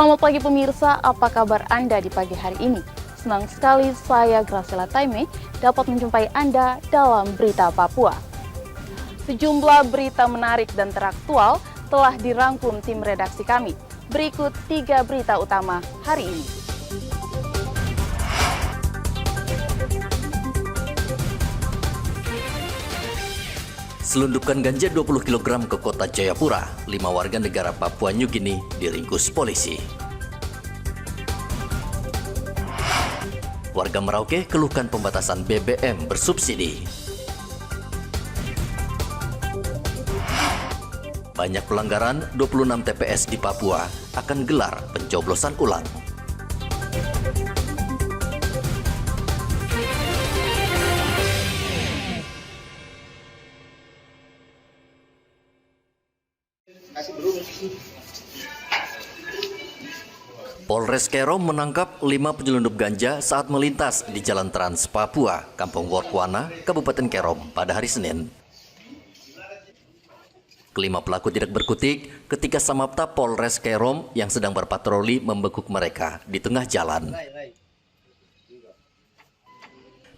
Selamat pagi pemirsa, apa kabar Anda di pagi hari ini? Senang sekali saya Graciela Taime dapat menjumpai Anda dalam Berita Papua. Sejumlah berita menarik dan teraktual telah dirangkum tim redaksi kami. Berikut 3 berita utama hari ini. Selundupkan ganja 20 kg ke kota Jayapura, 5 warga negara Papua New Guinea diringkus polisi. Warga Merauke keluhkan pembatasan BBM bersubsidi. Banyak pelanggaran, 26 TPS di Papua akan gelar pencoblosan ulang. Polres Kerom menangkap 5 penyelundup ganja saat melintas di Jalan Trans Papua, Kampung Workwana, Kabupaten Kerom pada hari Senin. Kelima pelaku tidak berkutik ketika Samapta Polres Kerom yang sedang berpatroli membekuk mereka di tengah jalan.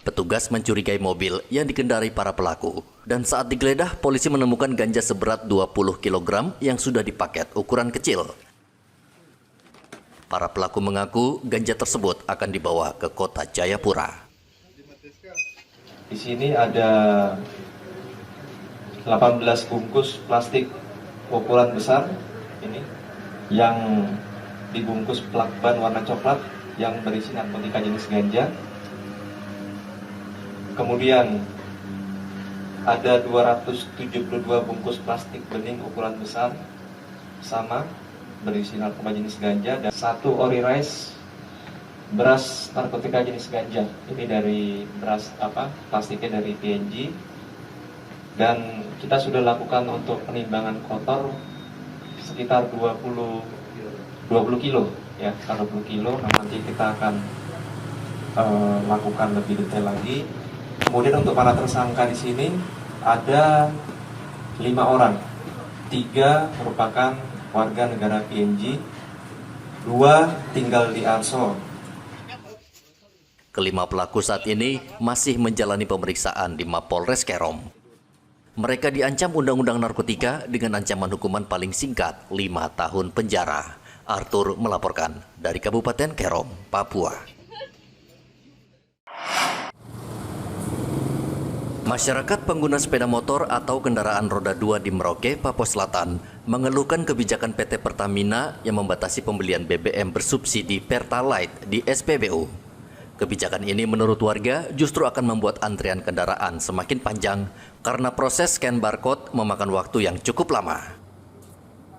Petugas mencurigai mobil yang dikendarai para pelaku, dan saat digeledah polisi menemukan ganja seberat 20 kg yang sudah dipaket ukuran kecil. Para pelaku mengaku ganja tersebut akan dibawa ke kota Jayapura. Di sini ada 18 bungkus plastik ukuran besar ini yang dibungkus plakban warna coklat yang berisi narkotika jenis ganja. Kemudian ada 272 bungkus plastik bening ukuran besar sama berisi narkoba jenis ganja, dan 1 ori rice beras narkotika jenis ganja. Ini dari beras plastiknya dari PNG, dan kita sudah lakukan untuk penimbangan kotor sekitar 20 kilo ya, 20 kilo. Nah, nanti kita akan lakukan lebih detail lagi. Kemudian untuk para tersangka di sini ada 5 orang, 3 merupakan warga negara PNG, 2 tinggal di Arso. Kelima pelaku saat ini masih menjalani pemeriksaan di Mapolres Kerom. Mereka diancam Undang-Undang Narkotika dengan ancaman hukuman paling singkat 5 tahun penjara. Arthur melaporkan dari Kabupaten Kerom, Papua. Masyarakat pengguna sepeda motor atau kendaraan roda 2 di Merauke, Papua Selatan mengeluhkan kebijakan PT Pertamina yang membatasi pembelian BBM bersubsidi Pertalite di SPBU. Kebijakan ini menurut warga justru akan membuat antrian kendaraan semakin panjang karena proses scan barcode memakan waktu yang cukup lama.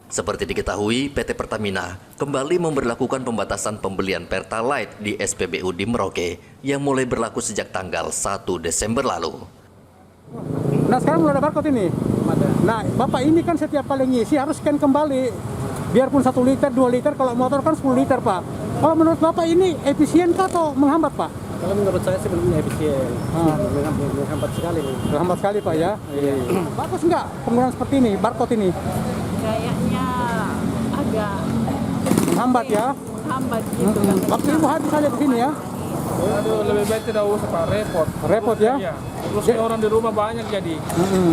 Seperti diketahui, PT Pertamina kembali memberlakukan pembatasan pembelian Pertalite di SPBU di Merauke yang mulai berlaku sejak tanggal 1 Desember lalu. Nah, sekarang mulai ada barcode ini. Nah, Bapak ini kan setiap kali ngisi harus scan kembali. Biarpun 1 liter, 2 liter, kalau motor kan 10 liter, Pak. Kalau menurut Bapak ini efisien kah atau menghambat, Pak? Kalau menurut saya sebenarnya efisien. Menghambat sekali. Menghambat sekali, Pak, ya? Iya. Bagus nggak penggunaan seperti ini, barcode ini? Kayaknya agak menghambat ya? Menghambat gitu. Waktu Ibu habis saja di sini ya? Aduh, lebih baik tidak usah, Pak. Repot. Repot ya? Iya. Terus orang di rumah banyak jadi.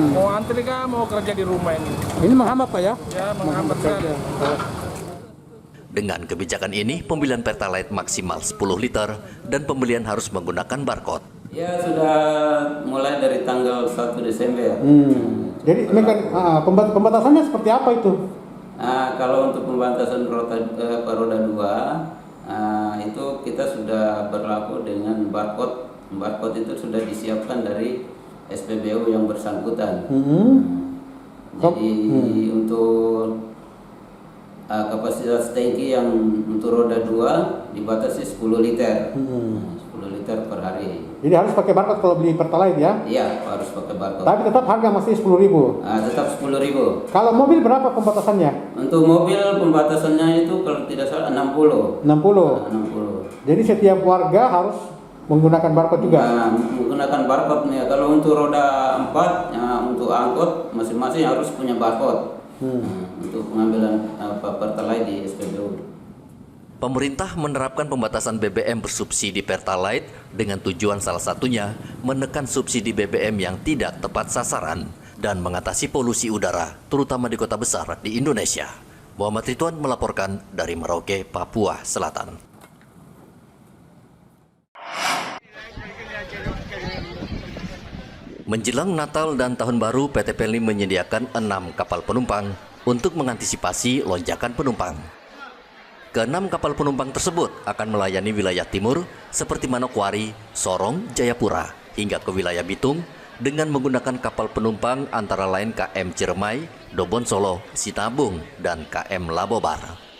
Mau antri kah, mau kerja di rumah ini? Ini menghambat, Pak, ya? Ya, menghambat sekali. Dengan kebijakan ini, pembelian Pertalite maksimal 10 liter dan pembelian harus menggunakan barcode. Ya, sudah mulai dari tanggal 1 Desember. Jadi ini kan pembatasannya seperti apa itu? Kalau untuk pembatasan roda 2, itu kita sudah berlaku dengan barcode. Barcode itu sudah disiapkan dari SPBU yang bersangkutan. Jadi untuk kapasitas tangki yang untuk roda 2 dibatasi 10 liter. 10 liter per hari. Jadi harus pakai barcode kalau beli Pertalite ya? Iya, harus pakai barcode. Tapi tetap harga masih 10.000. Tetap 10.000. Kalau mobil berapa pembatasannya? Untuk mobil pembatasannya itu kalau tidak salah 60. 60. Jadi setiap warga harus menggunakan barcode juga? Menggunakan barcode nih. Kalau untuk roda 4, untuk angkot masing-masing harus punya barcode. Untuk pengambilan Pertalite di SPBU. Pemerintah menerapkan pembatasan BBM bersubsidi Pertalite dengan tujuan salah satunya menekan subsidi BBM yang tidak tepat sasaran dan mengatasi polusi udara, terutama di kota besar di Indonesia. Muhammad Ridwan melaporkan dari Merauke, Papua Selatan. Menjelang Natal dan Tahun Baru, PT Pelni menyediakan 6 kapal penumpang untuk mengantisipasi lonjakan penumpang. Ke-6 kapal penumpang tersebut akan melayani wilayah timur seperti Manokwari, Sorong, Jayapura, hingga ke wilayah Bitung dengan menggunakan kapal penumpang antara lain KM Ciremai, Dobon Solo, Sitabung, dan KM Labobar.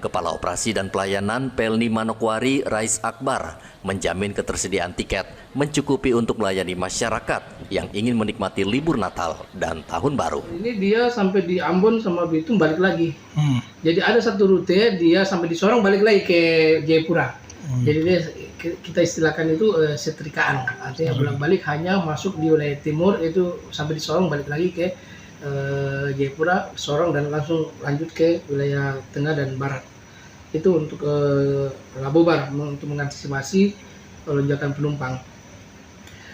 Kepala Operasi dan Pelayanan Pelni Manokwari, Rais Akbar, menjamin ketersediaan tiket mencukupi untuk melayani masyarakat yang ingin menikmati libur Natal dan Tahun Baru. Ini dia sampai di Ambon sama Bitung balik lagi. Jadi ada satu rute dia sampai di Sorong balik lagi ke Jayapura. Jadi dia, kita istilahkan itu setrikaan. Artinya bolak-balik hanya masuk di wilayah timur itu sampai di Sorong balik lagi ke Jayapura, Sorong dan langsung lanjut ke wilayah tengah dan barat. Itu untuk Labobar untuk mengantisipasi lonjakan penumpang.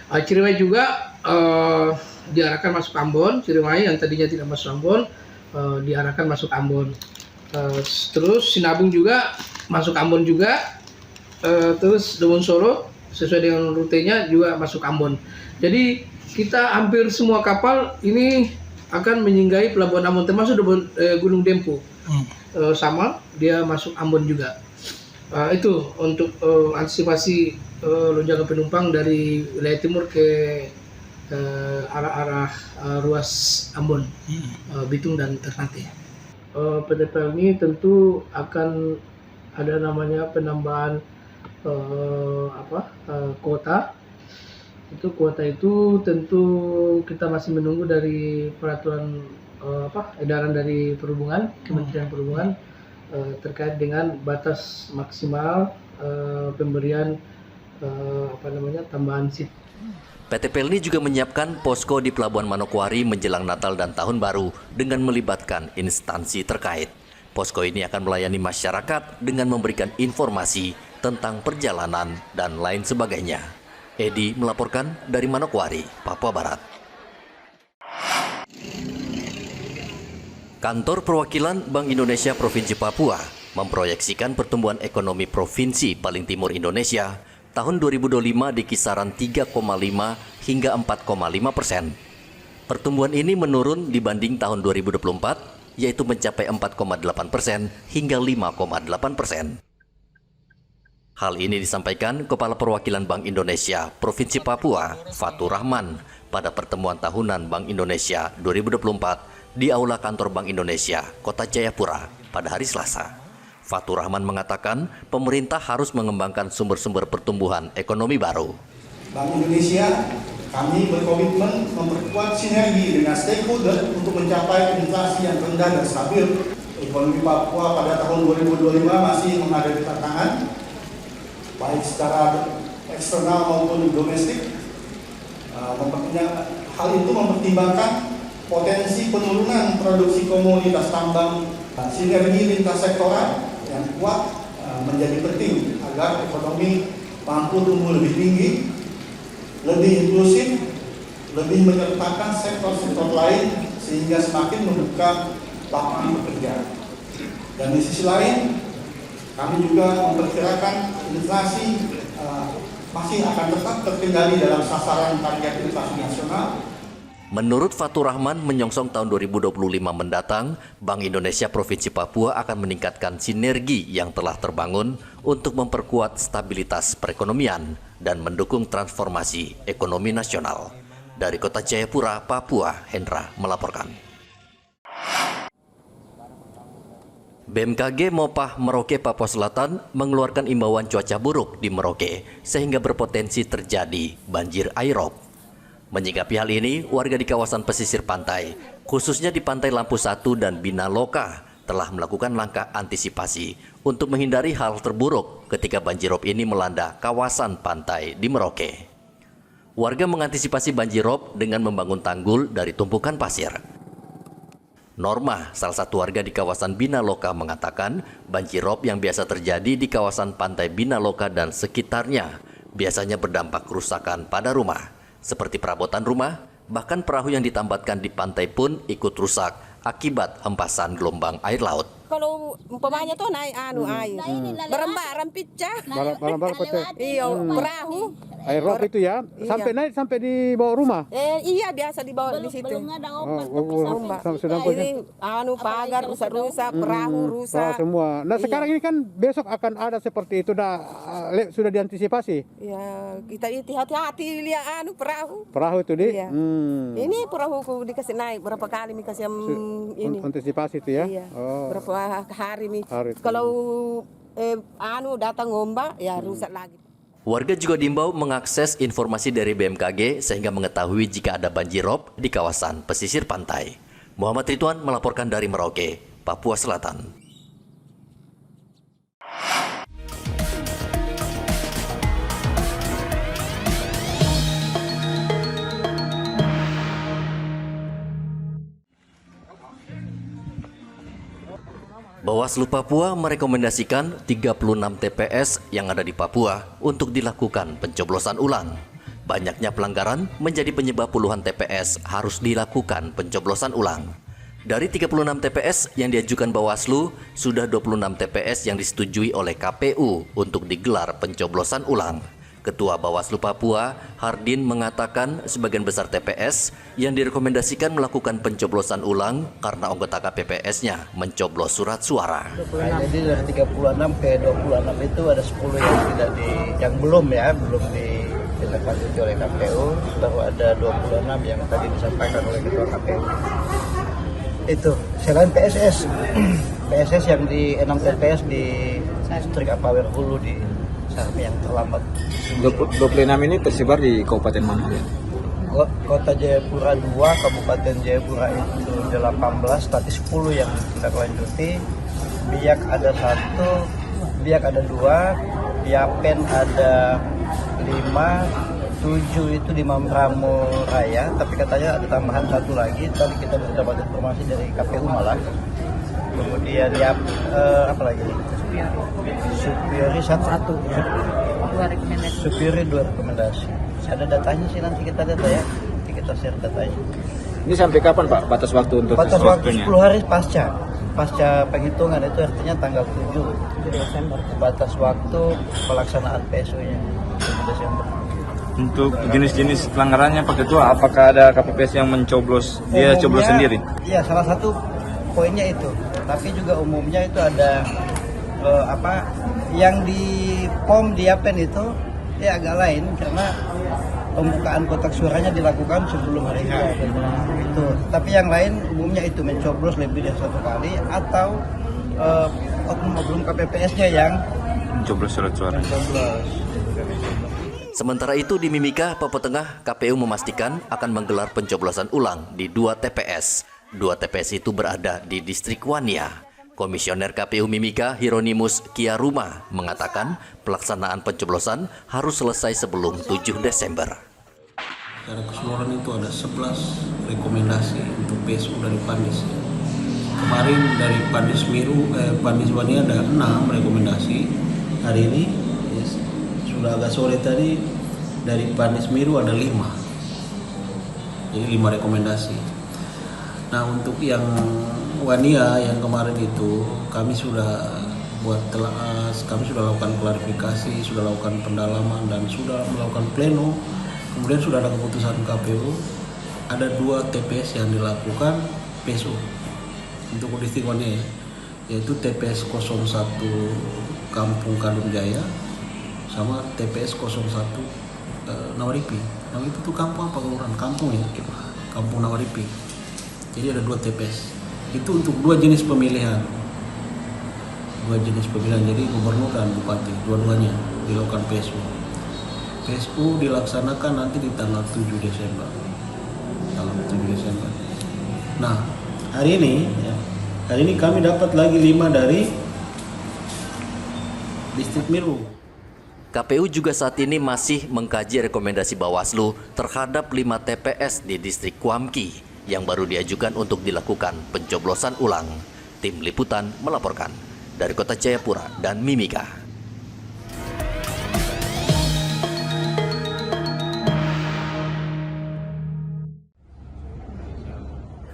Ciremai juga diarahkan masuk Ambon. Ciremai yang tadinya tidak masuk Ambon diarahkan masuk Ambon. Terus Sinabung juga masuk Ambon juga. Terus Dobon Solo sesuai dengan rutenya juga masuk Ambon. Jadi kita hampir semua kapal ini akan menyinggahi pelabuhan Ambon termasuk Gunung Dempo. Sama dia masuk Ambon juga. Itu untuk antisipasi lonjakan penumpang dari wilayah timur ke arah ruas Ambon, Bitung dan Ternate. PT Pelni tentu akan ada namanya penambahan kuota. Kuota itu tentu kita masih menunggu dari peraturan edaran dari Perhubungan, Kementerian Perhubungan terkait dengan batas maksimal pemberian tambahan seat. PT Pelni juga menyiapkan posko di Pelabuhan Manokwari menjelang Natal dan Tahun Baru dengan melibatkan instansi terkait. Posko ini akan melayani masyarakat dengan memberikan informasi tentang perjalanan dan lain sebagainya. Edi melaporkan dari Manokwari, Papua Barat. Kantor Perwakilan Bank Indonesia Provinsi Papua memproyeksikan pertumbuhan ekonomi provinsi paling timur Indonesia tahun 2025 di kisaran 3,5 hingga 4,5%. Pertumbuhan ini menurun dibanding tahun 2024, yaitu mencapai 4,8% hingga 5,8%. Hal ini disampaikan Kepala Perwakilan Bank Indonesia Provinsi Papua, Fatur Rahman, pada pertemuan tahunan Bank Indonesia 2024 di Aula Kantor Bank Indonesia, Kota Jayapura, pada hari Selasa. Fatur Rahman mengatakan pemerintah harus mengembangkan sumber-sumber pertumbuhan ekonomi baru. Bank Indonesia, kami berkomitmen memperkuat sinergi dengan stakeholder untuk mencapai inflasi yang rendah dan stabil. Ekonomi Papua pada tahun 2025 masih menghadapi tantangan, baik secara eksternal maupun domestik. Hal itu mempertimbangkan potensi penurunan produksi komoditas tambang, sinergi lintas sektoral yang kuat menjadi penting agar ekonomi mampu tumbuh lebih tinggi, lebih inklusif, lebih menyertakan sektor-sektor lain sehingga semakin membuka lapangan pekerjaan. Dan di sisi lain, kami juga memperkirakan inflasi masih akan tetap terkendali dalam sasaran target inflasi nasional. Menurut Fatur Rahman, menyongsong tahun 2025 mendatang, Bank Indonesia Provinsi Papua akan meningkatkan sinergi yang telah terbangun untuk memperkuat stabilitas perekonomian dan mendukung transformasi ekonomi nasional. Dari Kota Jayapura, Papua, Hendra melaporkan. BMKG Mopah Merauke, Papua Selatan mengeluarkan imbauan cuaca buruk di Merauke sehingga berpotensi terjadi banjir aerob. Menyikapi hal ini, warga di kawasan pesisir pantai, khususnya di Pantai Lampu 1 dan Binaloka, telah melakukan langkah antisipasi untuk menghindari hal terburuk ketika banjirop ini melanda kawasan pantai di Merauke. Warga mengantisipasi banjirop dengan membangun tanggul dari tumpukan pasir. Norma, salah satu warga di kawasan Binaloka mengatakan banjirop yang biasa terjadi di kawasan pantai Binaloka dan sekitarnya biasanya berdampak kerusakan pada rumah. Seperti perabotan rumah, bahkan perahu yang ditambatkan di pantai pun ikut rusak akibat hempasan gelombang air laut. Kalau umpamanya tuh naik air, barang-barang pecah. Barang-barang pecah. Iya, perahu. Air rob itu ya, sampai naik sampai di bawah rumah. Iya biasa dibawa di situ. Belum ada Ombak. Ini pagar rusak-rusak, perahu rusak. Semua. Nah sekarang ini kan besok akan ada seperti itu, sudah diantisipasi. Ya kita hati-hati lihat perahu. Perahu itu di. Iya. Ini perahuku dikasih naik berapa kali dikasih ini. Antisipasi itu ya. Iya. Oh. Berapa hari nih. Kalau datang ombak ya rusak lagi. Warga juga diimbau mengakses informasi dari BMKG sehingga mengetahui jika ada banjirop di kawasan pesisir pantai. Muhammad Ridwan melaporkan dari Merauke, Papua Selatan. Bawaslu Papua merekomendasikan 36 TPS yang ada di Papua untuk dilakukan pencoblosan ulang. Banyaknya pelanggaran menjadi penyebab puluhan TPS harus dilakukan pencoblosan ulang. Dari 36 TPS yang diajukan Bawaslu, sudah 26 TPS yang disetujui oleh KPU untuk digelar pencoblosan ulang. Ketua Bawaslu Papua, Hardin, mengatakan sebagian besar TPS yang direkomendasikan melakukan pencoblosan ulang karena anggota KPPS-nya mencoblos surat suara. Jadi dari 36 ke 26 itu ada 10 yang belum ditindaklanjuti oleh KPU, baru ada 26 yang tadi disampaikan oleh Ketua KPU. Itu selain PSS yang di 6 TPS di distrik Apawer Hulu di yang terlambat. 26 ini tersebar di kabupaten mana? Kota Jayapura 2, Kabupaten Jayapura itu 18, tapi 10 yang ditindaklanjuti. Biak ada 1, Biak ada 2, Piapen ada 5, 7 itu di Mambramo Raya, tapi katanya ada tambahan 1 lagi. Tadi kita dapat informasi dari KPU malah. Kemudian apa lagi? Supiri 1. Supiri 2 rekomendasi. Ada datanya sih, nanti kita data ya. Nanti kita share datanya. Ini sampai kapan Pak batas waktu untuk batas waktu 10 hari pasca penghitungan, itu artinya tanggal 7 Desember. Batas waktu pelaksanaan PSU-nya 7 Desember. Untuk jenis-jenis pelanggarannya Pak Ketua, apakah ada KPPS yang mencoblos, dia coblos sendiri? Iya, salah satu poinnya itu. Tapi juga umumnya itu ada yang di POM di Yapen itu dia agak lain karena pembukaan kotak suaranya dilakukan sebelum hari itu. Tapi yang lain umumnya itu mencoblos lebih dari 1 kali atau oknum KPPS-nya yang mencoblos surat suara. Sementara itu di Mimika, Papua Tengah, KPU memastikan akan menggelar pencoblosan ulang di 2 TPS. 2 TPS itu berada di distrik Wania. Komisioner KPU Mimika, Hieronymus Kiaruma, mengatakan pelaksanaan pencoblosan harus selesai sebelum 7 Desember. Secara keseluruhan itu ada 11 rekomendasi untuk PSU dari Pandis. Kemarin dari Pandis Wania ada 6 rekomendasi. Hari ini sudah agak sore tadi dari Pandis Miru ada 5. Jadi 5 rekomendasi. Nah untuk yang Wania yang kemarin itu kami sudah lakukan klarifikasi, sudah lakukan pendalaman dan sudah melakukan pleno. Kemudian sudah ada keputusan KPU, ada 2 TPS yang dilakukan PSU untuk distrik Wania, yaitu TPS 01 Kampung Kadun Jaya sama TPS 01 Nawaripi. Nah itu tuh kampung apa kelurahan? Kampung ya, Kampung Nawaripi. Jadi ada 2 TPS. Itu untuk 2 jenis pemilihan. 2 jenis pemilihan, jadi gubernur dan bupati, dua-duanya dilakukan PSU. PSU dilaksanakan nanti di tanggal 7 Desember. Tanggal 7 Desember. Nah, hari ini kami dapat lagi 5 dari distrik Miru. KPU juga saat ini masih mengkaji rekomendasi Bawaslu terhadap 5 TPS di distrik Kuamki. yang baru diajukan untuk dilakukan pencoblosan ulang. Tim Liputan melaporkan dari Kota Jayapura dan Mimika.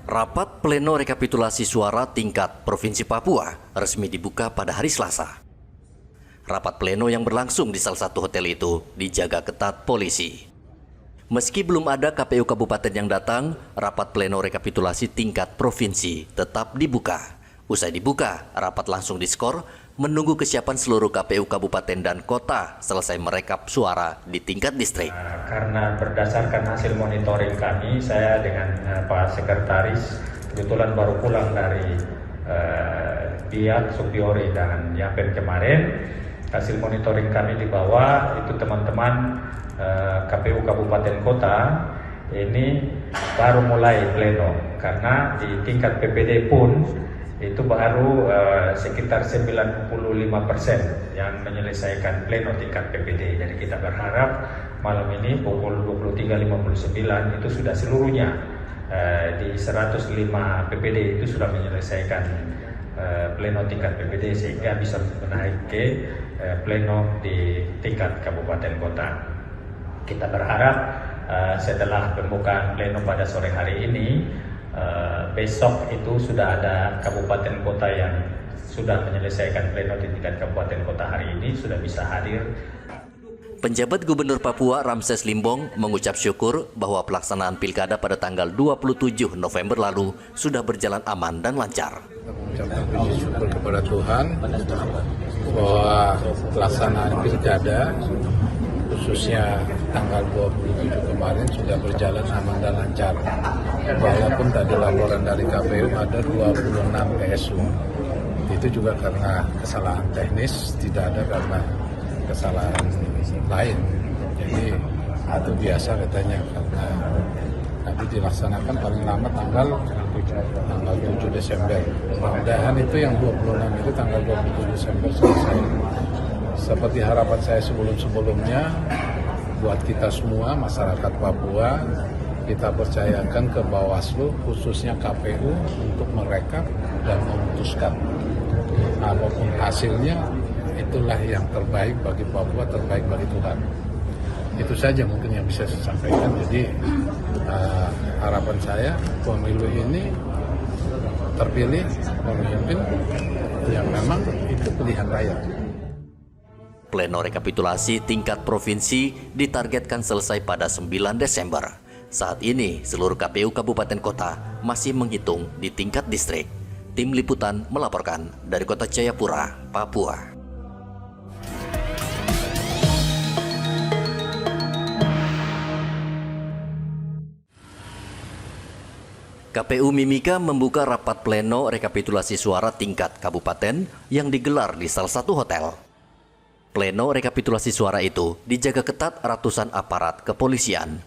Rapat pleno rekapitulasi suara tingkat Provinsi Papua resmi dibuka pada hari Selasa. Rapat pleno yang berlangsung di salah satu hotel itu dijaga ketat polisi. Meski belum ada KPU Kabupaten yang datang, rapat pleno rekapitulasi tingkat provinsi tetap dibuka. Usai dibuka, rapat langsung diskor, menunggu kesiapan seluruh KPU Kabupaten dan Kota selesai merekap suara di tingkat distrik. Karena berdasarkan hasil monitoring kami, saya dengan Pak Sekretaris kebetulan baru pulang dari Biak, Supiori, dan Yapen kemarin. Hasil monitoring kami di bawah itu teman-teman KPU Kabupaten Kota ini baru mulai pleno, karena di tingkat PPD pun itu baru sekitar 95% yang menyelesaikan pleno tingkat PPD. Jadi kita berharap malam ini pukul 23.59 itu sudah seluruhnya di 105 PPD itu sudah menyelesaikan pleno tingkat PPD, sehingga bisa menaik ke pleno di tingkat kabupaten kota. Kita berharap setelah pembukaan pleno pada sore hari ini, besok itu sudah ada kabupaten kota yang sudah menyelesaikan pleno di tingkat kabupaten kota hari ini sudah bisa hadir. Penjabat Gubernur Papua Ramses Limbong mengucap syukur bahwa pelaksanaan pilkada pada tanggal 27 November lalu sudah berjalan aman dan lancar. Mengucapkan puji syukur kepada Tuhan bahwa pelaksanaan pilkada khususnya tanggal 27 kemarin sudah berjalan aman dan lancar. Walaupun tadi laporan dari KPU ada 26 PSU. Itu juga karena kesalahan teknis, tidak ada karena kesalahan lain. Jadi itu biasa katanya, karena nanti dilaksanakan paling lama tanggal 7 Desember. Mudah-mudahan itu yang 26 itu tanggal 27 Desember selesai. Seperti harapan saya sebelum-sebelumnya, buat kita semua masyarakat Papua, kita percayakan ke Bawaslu, khususnya KPU, untuk merekap dan memutuskan. Apapun hasilnya, itulah yang terbaik bagi Papua, terbaik bagi Tuhan. Itu saja mungkin yang bisa saya sampaikan. Jadi harapan saya pemilu ini terpilih pemimpin yang memang itu pilihan rakyat. Pleno rekapitulasi tingkat provinsi ditargetkan selesai pada 9 Desember. Saat ini, seluruh KPU Kabupaten Kota masih menghitung di tingkat distrik. Tim Liputan melaporkan dari Kota Jayapura, Papua. KPU Mimika membuka rapat pleno rekapitulasi suara tingkat kabupaten yang digelar di salah satu hotel. Pleno rekapitulasi suara itu dijaga ketat ratusan aparat kepolisian.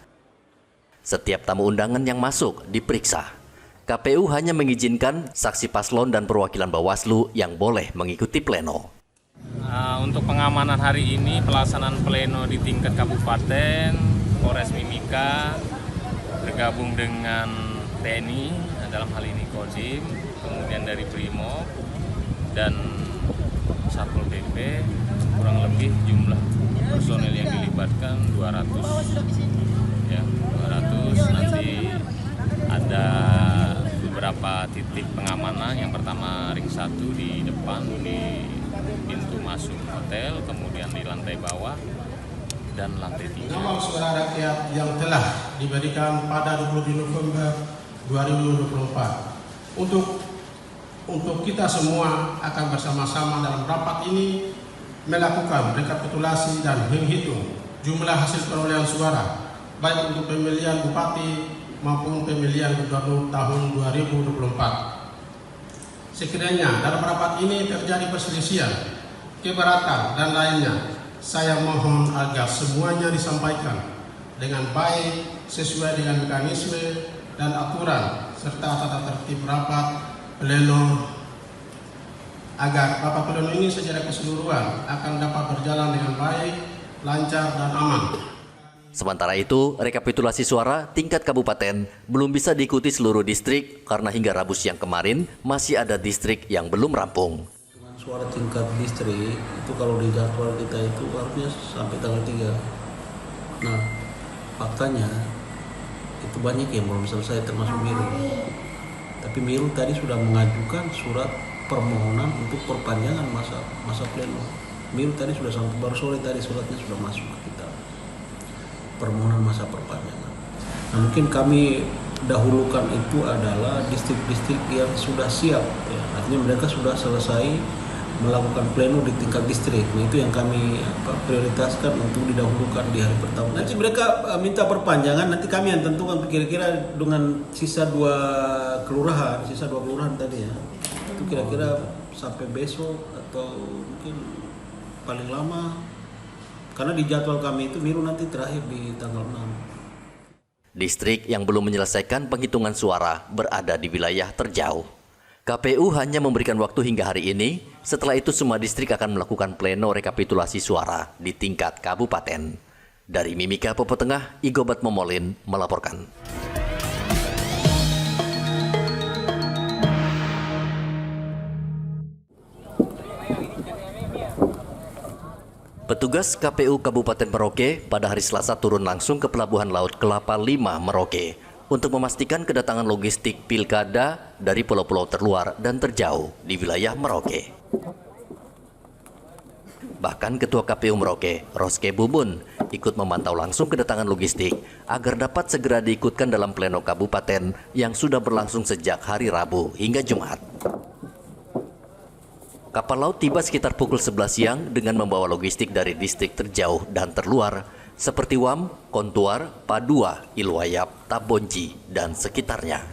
Setiap tamu undangan yang masuk diperiksa. KPU hanya mengizinkan saksi paslon dan perwakilan Bawaslu yang boleh mengikuti pleno. Untuk pengamanan hari ini, pelaksanaan pleno di tingkat kabupaten, Polres Mimika bergabung dengan TNI, dalam hal ini Kodim, kemudian dari Brimob dan Satpol PP, kurang lebih jumlah personel yang dilibatkan 200. Ya, 200. Nanti ada beberapa titik pengamanan. Yang pertama ring 1 di depan di pintu masuk hotel, kemudian di lantai bawah dan lantai 3. Nama saudara rakyat yang telah diberikan pada 20 November 2024. Untuk kita semua akan bersama-sama dalam rapat ini melakukan rekapitulasi dan menghitung jumlah hasil perolehan suara baik untuk pemilihan bupati maupun pemilihan gubernur tahun 2024. Sekiranya dalam rapat ini terjadi perselisihan, keberatan dan lainnya, saya mohon agar semuanya disampaikan dengan baik sesuai dengan mekanisme dan aturan serta tata tertib rapat pleno, agar rapat pleno ini secara keseluruhan akan dapat berjalan dengan baik, lancar, dan aman. Sementara itu, rekapitulasi suara tingkat kabupaten belum bisa diikuti seluruh distrik karena hingga Rabu siang kemarin masih ada distrik yang belum rampung. Suara tingkat distrik itu kalau di jadwal kita itu harusnya sampai tanggal 3. Nah, faktanya itu banyak yang belum selesai termasuk Miru. Tapi Miru tadi sudah mengajukan surat permohonan untuk perpanjangan masa pleno. Miru tadi sudah sampai baru sore tadi suratnya sudah masuk ke kita. Permohonan masa perpanjangan. Nah, mungkin kami dahulukan itu adalah distrik-distrik yang sudah siap, ya. Artinya mereka sudah selesai melakukan pleno di tingkat distrik. Nah, itu yang kami prioritaskan untuk didahulukan di hari pertama. Nanti mereka minta perpanjangan, nanti kami yang tentukan kira-kira dengan sisa dua kelurahan tadi ya. Itu kira-kira sampai besok atau mungkin paling lama. Karena di jadwal kami itu Miru nanti terakhir di tanggal 6. Distrik yang belum menyelesaikan penghitungan suara berada di wilayah terjauh. KPU hanya memberikan waktu hingga hari ini, setelah itu semua distrik akan melakukan pleno rekapitulasi suara di tingkat kabupaten. Dari Mimika Papua Tengah, Igobat Momolin melaporkan. Petugas KPU Kabupaten Merauke pada hari Selasa turun langsung ke Pelabuhan Laut Kelapa 5 Merauke untuk memastikan kedatangan logistik pilkada dari pulau-pulau terluar dan terjauh di wilayah Merauke. Bahkan Ketua KPU Merauke, Roske Bubun, ikut memantau langsung kedatangan logistik agar dapat segera diikutkan dalam pleno kabupaten yang sudah berlangsung sejak hari Rabu hingga Jumat. Kapal laut tiba sekitar pukul 11 siang dengan membawa logistik dari distrik terjauh dan terluar seperti Wam, Kontuar, Padua, Ilwayap, Tabonji, dan sekitarnya.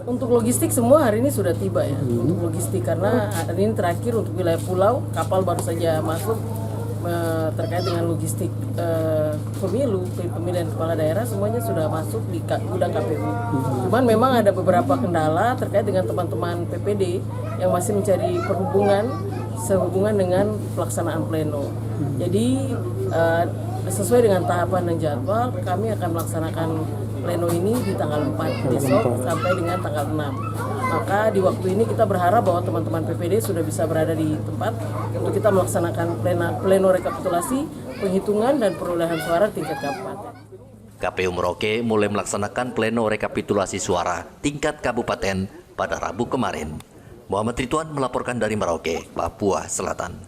Untuk logistik semua hari ini sudah tiba ya, untuk logistik karena hari ini terakhir untuk wilayah pulau, kapal baru saja masuk terkait dengan logistik pemilu, pemilihan kepala daerah semuanya sudah masuk di gudang KPU. Cuman memang ada beberapa kendala terkait dengan teman-teman PPD yang masih mencari sehubungan dengan pelaksanaan pleno. Jadi sesuai dengan tahapan dan jadwal kami akan melaksanakan pleno ini di tanggal 4 besok sampai dengan tanggal 6. Maka di waktu ini kita berharap bahwa teman-teman PPD sudah bisa berada di tempat untuk kita melaksanakan pleno rekapitulasi, penghitungan dan perolehan suara tingkat kabupaten. KPU Merauke mulai melaksanakan pleno rekapitulasi suara tingkat kabupaten pada Rabu kemarin. Muhammad Ridwan melaporkan dari Merauke, Papua Selatan.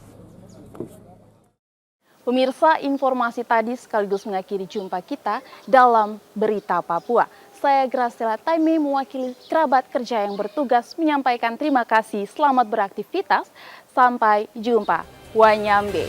Pemirsa, informasi tadi sekaligus mengakhiri jumpa kita dalam Berita Papua. Saya Graciela Taime mewakili kerabat kerja yang bertugas menyampaikan terima kasih, selamat beraktivitas, sampai jumpa. Wanyambe.